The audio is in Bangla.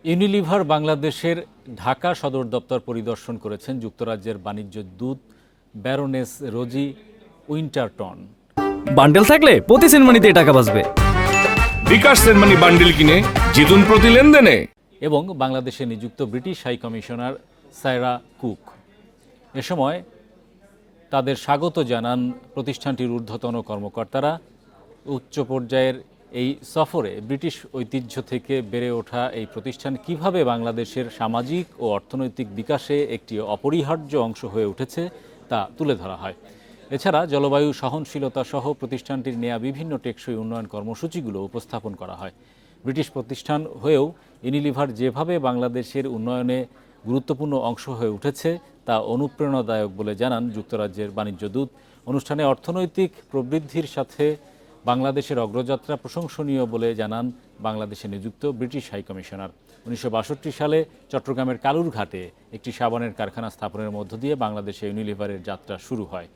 ইউনিলিভার বাংলাদেশের ঢাকা সদর দপ্তর পরিদর্শন করেছেন যুক্তরাজ্যের বাণিজ্য দূত ব্যারোনেস রোজি উইন্টারটন। বান্ডেল থাকলে প্রতি সেনমানিতে টাকা বাঁচবে। বিকাশ সেনমানি বান্ডেল কিনে জিতুন প্রতি লেনদেনে। এবং বাংলাদেশে নিযুক্ত British high commissioner Sarah Cooke. এ সময় তাদের স্বাগত জানান প্রতিষ্ঠানটির ঊর্ধ্বতন কর্মকর্তারা। উচ্চ পর্যায়ের এই সফরে ব্রিটিশ ঐতিহ্য থেকে বেড়ে ওঠা এই প্রতিষ্ঠান কিভাবে বাংলাদেশের সামাজিক ও অর্থনৈতিক বিকাশে একটি অপরিহার্য অংশ হয়ে উঠেছে তা তুলে ধরা হয়। এছাড়া জলবায়ু সহনশীলতা সহ প্রতিষ্ঠানটির নেয়া বিভিন্ন টেকসই উন্নয়ন কর্মসূচিগুলো উপস্থাপন করা হয়। ব্রিটিশ প্রতিষ্ঠান হয়েও ইউনিলিভার যেভাবে বাংলাদেশের উন্নয়নে গুরুত্বপূর্ণ অংশ হয়ে উঠেছে তা অনুপ্রেরণাদায়ক বলে জানান যুক্তরাজ্যের বাণিজ্য দূত। অনুষ্ঠানে অর্থনৈতিক প্রবৃদ্ধির সাথে বাংলাদেশের অগ্রযাত্রা প্রশংসনীয় বলে জানান বাংলাদেশে নিযুক্ত ব্রিটিশ হাই কমিশনার। 1962 সালে চট্টগ্রামের কালুরঘাটে একটি সাবানের কারখানা স্থাপনের মধ্য দিয়ে বাংলাদেশে ইউনিলিভারের যাত্রা শুরু হয়।